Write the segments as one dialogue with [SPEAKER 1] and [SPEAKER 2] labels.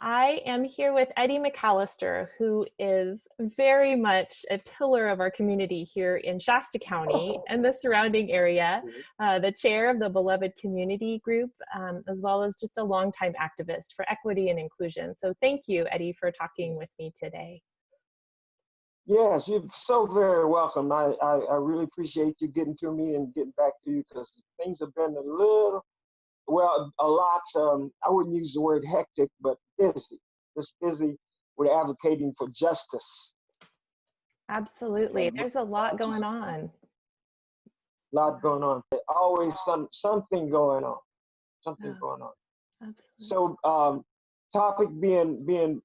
[SPEAKER 1] I am here with Eddie McAllister, who is very much a pillar of our community here in Shasta County and the surrounding area, the chair of the Beloved Community Group, as well as just a longtime activist for equity and inclusion. So thank you, Eddie, for talking with me today.
[SPEAKER 2] Yes, you're so very welcome. I really appreciate you getting to me and getting back to you because things have been a lot, I wouldn't use the word hectic, but busy. Just busy with advocating for justice.
[SPEAKER 1] Absolutely. There's a lot going on.
[SPEAKER 2] A lot going on. Always something going on. Something going on.
[SPEAKER 1] Absolutely.
[SPEAKER 2] So topic being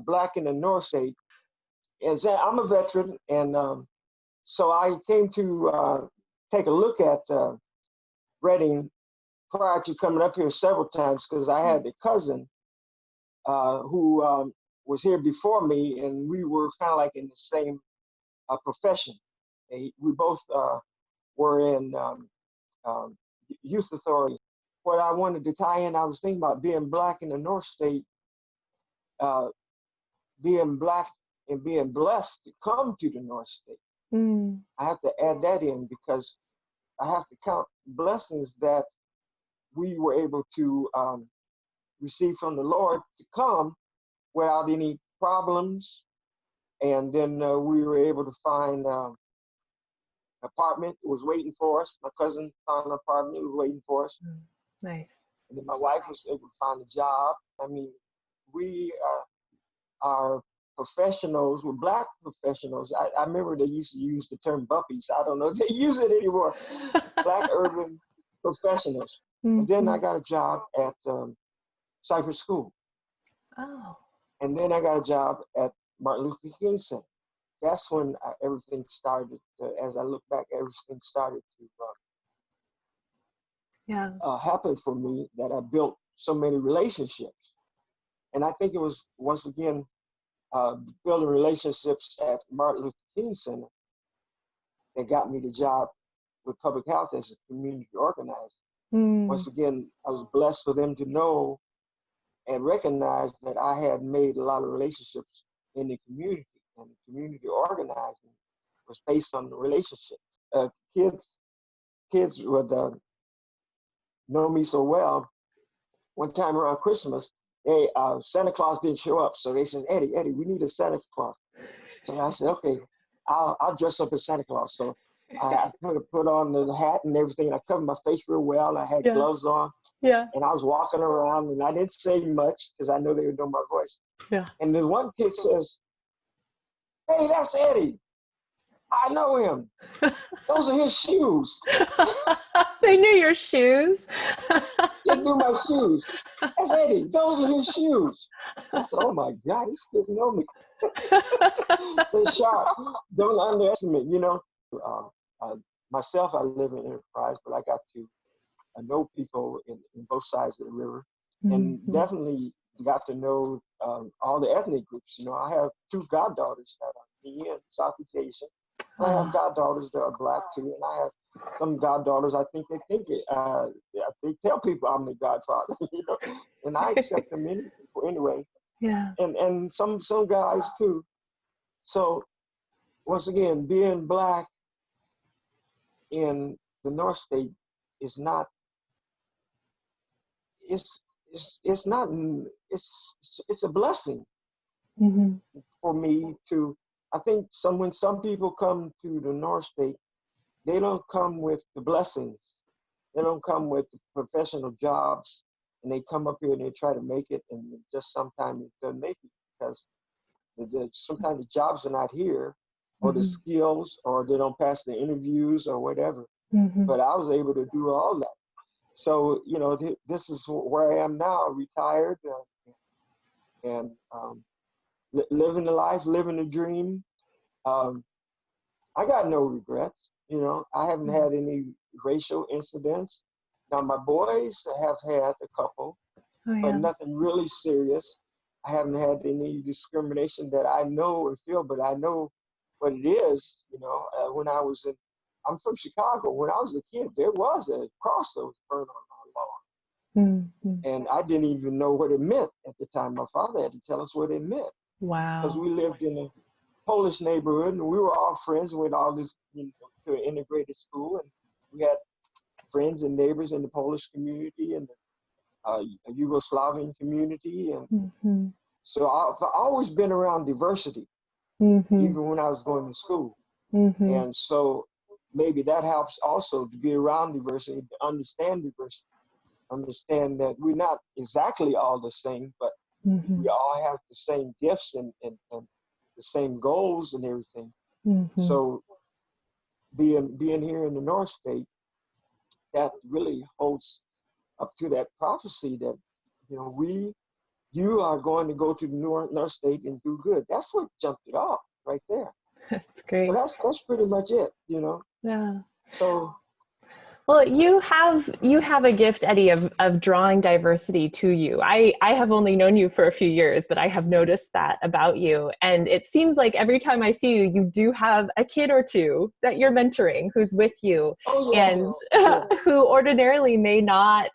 [SPEAKER 2] Black in the North State, is that I'm a veteran, and so I came to take a look at Reading prior to coming up here several times because I had a cousin who was here before me, and we were kind of like in the same profession. We both were in youth authority. What I wanted to tie in, I was thinking about being Black in the North State, being Black and being blessed to come to the North State. I have to add that in because I have to count blessings that we were able to receive from the Lord to come without any problems. And then we were able to find an apartment that was waiting for us. My cousin found an apartment that was waiting for us.
[SPEAKER 1] Nice.
[SPEAKER 2] And then my wife was able to find a job. I mean, we are professionals, we're Black professionals. I remember they used to use the term buppies. I don't know if they use it anymore. Black urban professionals. And then I got a job at Cypress School.
[SPEAKER 1] Oh.
[SPEAKER 2] And then I got a job at Martin Luther King Center. That's when everything started. As I look back, everything started to happen for me, that I built so many relationships. And I think it was, once again, building relationships at Martin Luther King Center that got me the job with public health as a community organizer. Once again, I was blessed for them to know and recognize that I had made a lot of relationships in the community, and the community organizing was based on the relationship. Kids would know me so well. One time around Christmas, Santa Claus didn't show up, so they said, Eddie, we need a Santa Claus. So I said, okay, I'll dress up as Santa Claus. So I put on the hat and everything, and I covered my face real well. I had gloves on, and I was walking around, and I didn't say much because I know they would know my voice. And then one kid says, hey, that's Eddie. I know him. Those are his shoes.
[SPEAKER 1] They knew your shoes.
[SPEAKER 2] They knew my shoes. That's Eddie. Those are his shoes. I said, oh my God, these kids know me. They're sharp. Don't underestimate, myself, I live in Enterprise, but I got to know people in both sides of the river, and definitely got to know all the ethnic groups. I have two goddaughters that are Indian, Southeast Asian. I have goddaughters that are Black too, and I have some goddaughters. I think they tell people I'm the godfather, and I accept them anyway. And some guys too. So once again, being Black in the North State is not. It's a blessing for me to. I think when some people come to the North State, they don't come with the blessings. They don't come with the professional jobs, and they come up here and they try to make it, and just sometimes they don't make it because sometimes the jobs are not here, or the skills, or they don't pass the interviews or whatever. But I was able to do all that. So, this is where I am now, retired, and living the life, living the dream. I got no regrets. I haven't had any racial incidents. Now, my boys have had a couple, but nothing really serious. I haven't had any discrimination that I know or feel, but I know what it is. When I'm from Chicago. When I was a kid, there was a cross that was burned on our lawn.
[SPEAKER 1] Mm-hmm.
[SPEAKER 2] And I didn't even know what it meant at the time. My father had to tell us what it meant, because
[SPEAKER 1] Wow.
[SPEAKER 2] we lived in a Polish neighborhood, and we were all friends with all this, to an integrated school, and we had friends and neighbors in the Polish community and the Yugoslavian community, and
[SPEAKER 1] Mm-hmm.
[SPEAKER 2] so I've always been around diversity,
[SPEAKER 1] Mm-hmm.
[SPEAKER 2] even when I was going to school,
[SPEAKER 1] Mm-hmm.
[SPEAKER 2] and so maybe that helps also to be around diversity, to understand diversity, understand that we're not exactly all the same, but
[SPEAKER 1] Mm-hmm.
[SPEAKER 2] we all have the same gifts and the same goals and everything.
[SPEAKER 1] Mm-hmm.
[SPEAKER 2] So being here in the North State, that really holds up to that prophecy that, you are going to go to the North State and do good. That's what jumped it off right there.
[SPEAKER 1] That's
[SPEAKER 2] So
[SPEAKER 1] great.
[SPEAKER 2] that's pretty much it.
[SPEAKER 1] Yeah.
[SPEAKER 2] So
[SPEAKER 1] Well, you have a gift, Eddie, of drawing diversity to you. I have only known you for a few years, but I have noticed that about you. And it seems like every time I see you, you do have a kid or two that you're mentoring who's with you, and
[SPEAKER 2] oh yeah,
[SPEAKER 1] who ordinarily may not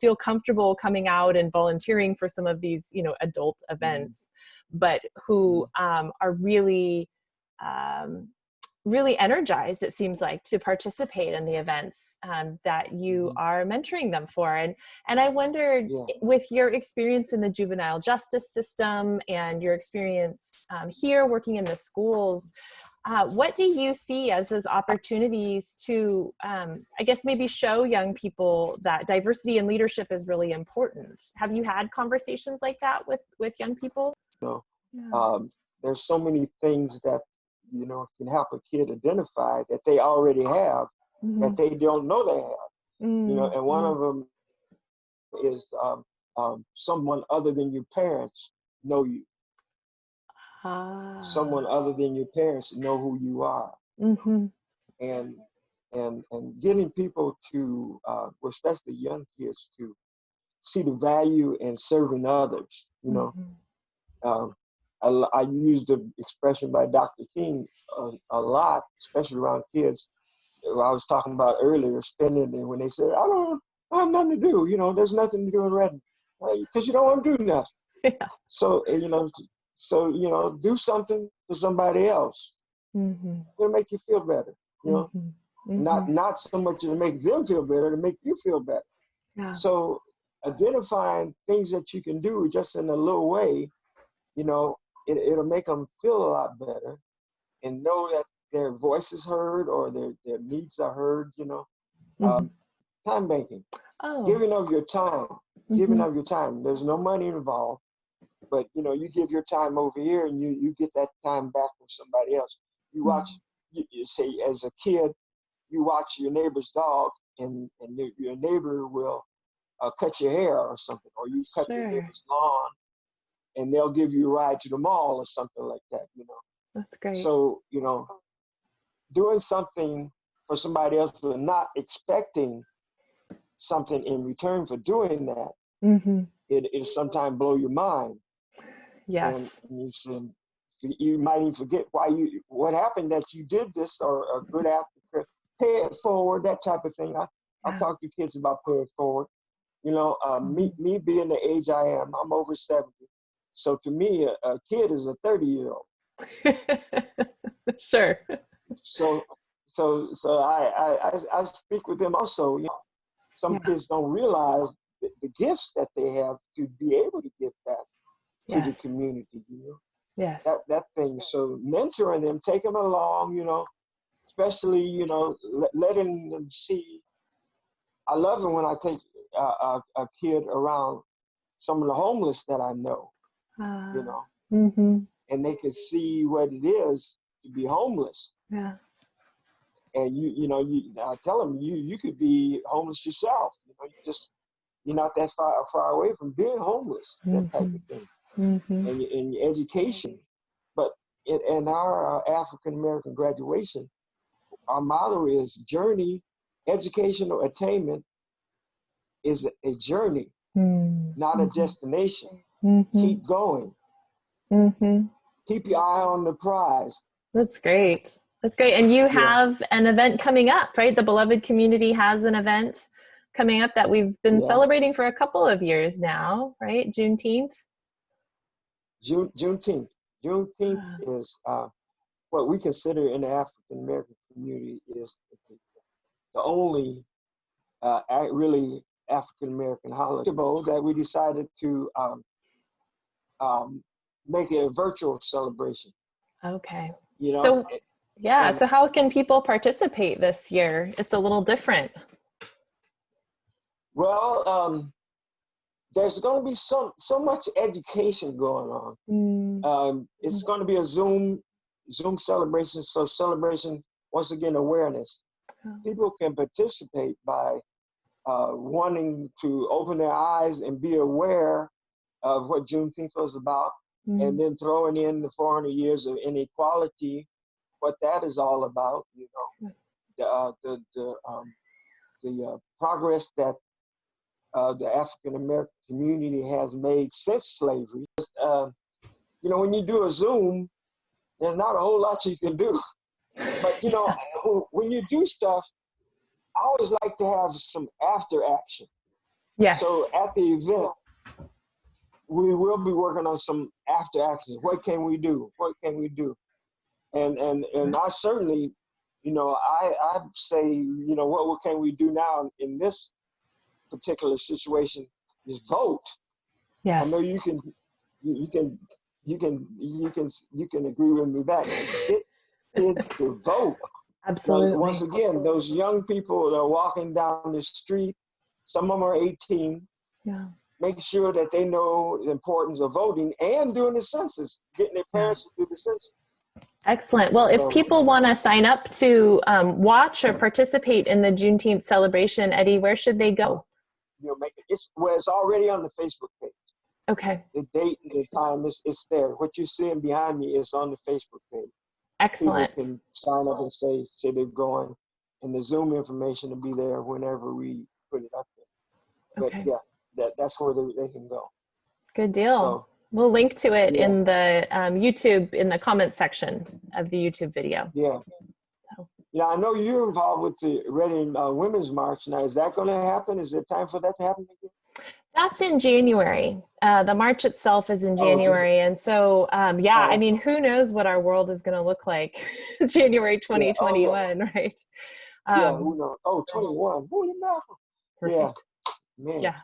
[SPEAKER 1] feel comfortable coming out and volunteering for some of these, adult
[SPEAKER 2] mm-hmm.
[SPEAKER 1] events, but who are really really energized, it seems like, to participate in the events that you
[SPEAKER 2] Mm-hmm.
[SPEAKER 1] are mentoring them for. And I wondered,
[SPEAKER 2] Yeah.
[SPEAKER 1] with your experience in the juvenile justice system and your experience here working in the schools, what do you see as those opportunities to, I guess, maybe show young people that diversity and leadership is really important? Have you had conversations like that with young people?
[SPEAKER 2] No.
[SPEAKER 1] Yeah.
[SPEAKER 2] There's so many things that can help a kid identify that they already have, that
[SPEAKER 1] Mm-hmm.
[SPEAKER 2] they don't know they have. And one
[SPEAKER 1] Mm-hmm.
[SPEAKER 2] of them is someone other than your parents know you.
[SPEAKER 1] Ah.
[SPEAKER 2] Someone other than your parents know who you are,
[SPEAKER 1] Mm-hmm.
[SPEAKER 2] and and getting people to, especially young kids, to see the value in serving others.
[SPEAKER 1] Mm-hmm.
[SPEAKER 2] Um, I use the expression by Dr. King a lot, especially around kids. I was talking about earlier, spending it when they said, I have nothing to do. There's nothing to do in Redmond, because you don't want to do nothing.
[SPEAKER 1] Yeah.
[SPEAKER 2] So, do something for somebody else.
[SPEAKER 1] Mm-hmm.
[SPEAKER 2] It'll make you feel better.
[SPEAKER 1] Mm-hmm. Mm-hmm.
[SPEAKER 2] Not so much to make them feel better, to make you feel better.
[SPEAKER 1] Yeah.
[SPEAKER 2] So, identifying things that you can do just in a little way, it'll make them feel a lot better, and know that their voice is heard, or their needs are heard.
[SPEAKER 1] Mm-hmm.
[SPEAKER 2] Time banking,
[SPEAKER 1] Oh.
[SPEAKER 2] giving of your time, giving
[SPEAKER 1] Mm-hmm.
[SPEAKER 2] of your time. There's no money involved, but you give your time over here, and you get that time back from somebody else. You watch, you say, as a kid, you watch your neighbor's dog, and your neighbor will cut your hair or something, or you cut your
[SPEAKER 1] Sure.
[SPEAKER 2] neighbor's lawn, and they'll give you a ride to the mall or something like that.
[SPEAKER 1] That's great.
[SPEAKER 2] So, doing something for somebody else but not expecting something in return for doing that,
[SPEAKER 1] Mm-hmm.
[SPEAKER 2] it sometimes blow your mind. And
[SPEAKER 1] Yes.
[SPEAKER 2] you might even forget what happened that you did this, or a good after, pay it forward, that type of thing. I
[SPEAKER 1] Yeah.
[SPEAKER 2] talk to kids about pay it forward.
[SPEAKER 1] Mm-hmm.
[SPEAKER 2] Me being the age I am, I'm over 70. So to me, a kid is a 30-year-old.
[SPEAKER 1] Sure.
[SPEAKER 2] So I speak with them also. Some
[SPEAKER 1] Yeah.
[SPEAKER 2] kids don't realize the gifts that they have to be able to give back to the
[SPEAKER 1] Yes.
[SPEAKER 2] community.
[SPEAKER 1] Yes.
[SPEAKER 2] That thing. So mentoring them, taking them along. Especially letting them see. I love it when I take a kid around some of the homeless that I know. You know,
[SPEAKER 1] Mm-hmm.
[SPEAKER 2] and they can see what it is to be homeless.
[SPEAKER 1] Yeah.
[SPEAKER 2] And I tell them, you could be homeless yourself. You're not that far away from being homeless. That type
[SPEAKER 1] Mm-hmm.
[SPEAKER 2] of thing.
[SPEAKER 1] Mm-hmm.
[SPEAKER 2] And in your education, but in our African American graduation, our motto is journey. Educational attainment is a journey, not a
[SPEAKER 1] Mm-hmm.
[SPEAKER 2] destination.
[SPEAKER 1] Mm-hmm.
[SPEAKER 2] Keep going.
[SPEAKER 1] Mm-hmm.
[SPEAKER 2] Keep your eye on the prize.
[SPEAKER 1] That's great. That's great. And you
[SPEAKER 2] Yeah.
[SPEAKER 1] have an event coming up, right? The Beloved Community has an event coming up that we've been celebrating for a couple of years now, right? Juneteenth?
[SPEAKER 2] Juneteenth. Juneteenth is what we consider in the African American community is the only really African American holiday that we decided to make it a virtual celebration.
[SPEAKER 1] Okay.
[SPEAKER 2] You know,
[SPEAKER 1] so yeah. So how can people participate this year? It's a little different.
[SPEAKER 2] Well, there's going to be so much education going on. It's going to be a Zoom celebration. So celebration, once again, awareness. People can participate by wanting to open their eyes and be aware of what Juneteenth was about, and then throwing in the 400 years of inequality, what that is all about. You know, the progress that the African American community has made since slavery. You know, when you do a Zoom, there's not a whole lot you can do. But you know, when you do stuff, I always like to have some after action.
[SPEAKER 1] Yes.
[SPEAKER 2] So at the event, we will be working on some after actions. What can we do? What can we do? And I certainly, you know, I'd say, you know, what can we do now in this particular situation is vote.
[SPEAKER 1] Yes.
[SPEAKER 2] I know you can agree with me that get kids to vote.
[SPEAKER 1] Absolutely.
[SPEAKER 2] Now, once again, those young people that are walking down the street, some of them are 18.
[SPEAKER 1] Yeah.
[SPEAKER 2] Make sure that they know the importance of voting and doing the census, getting their parents to do the census.
[SPEAKER 1] Excellent. Well, if people want to sign up to watch or participate in the Juneteenth celebration, Eddie, where should they go?
[SPEAKER 2] You know, it's already on the Facebook page.
[SPEAKER 1] Okay.
[SPEAKER 2] The date and the time is there. What you're seeing behind me is on the Facebook page.
[SPEAKER 1] Excellent.
[SPEAKER 2] People can sign up and say they're going, and the Zoom information will be there whenever we put it up there.
[SPEAKER 1] Okay.
[SPEAKER 2] But yeah, that's where they can go.
[SPEAKER 1] Good deal. So, we'll link to it in the YouTube, in the comments section of the YouTube video.
[SPEAKER 2] Yeah. Yeah, I know you're involved with the Reading Women's March now. Is that going to happen? Is there time for that to happen again?
[SPEAKER 1] That's in January. The march itself is in January. And so, I mean, who knows what our world is going to look like January 2021, right?
[SPEAKER 2] Who knows? 21. Who you know?
[SPEAKER 1] Right.
[SPEAKER 2] Yeah. Man.
[SPEAKER 1] Yeah.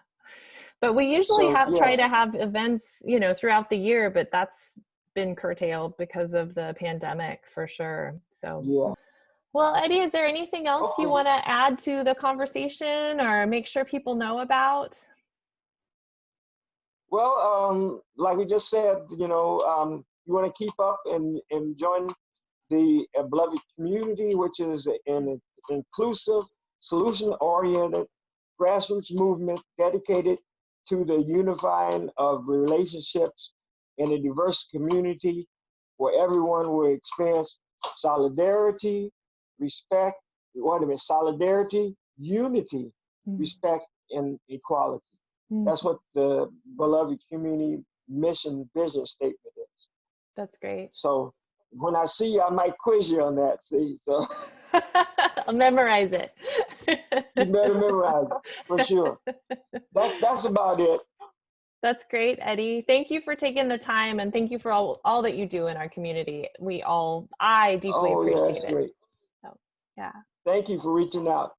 [SPEAKER 1] But we usually try to have events, you know, throughout the year, but that's been curtailed because of the pandemic for sure. So, well, Eddie, is there anything else you want to add to the conversation or make sure people know about?
[SPEAKER 2] Well, like we just said, you know, you want to keep up and join the beloved community, which is an inclusive, solution-oriented grassroots movement dedicated to the unifying of relationships in a diverse community where everyone will experience solidarity, respect, solidarity, unity, respect, and equality. That's what the beloved community mission vision statement is.
[SPEAKER 1] That's great.
[SPEAKER 2] So when I see you, I might quiz you on that. See, so
[SPEAKER 1] I'll memorize it.
[SPEAKER 2] You better memorize it for sure. That's about it.
[SPEAKER 1] That's great, Eddie. Thank you for taking the time, and thank you for all that you do in our community. I deeply appreciate it.
[SPEAKER 2] Great.
[SPEAKER 1] So, yeah.
[SPEAKER 2] Thank you for reaching out.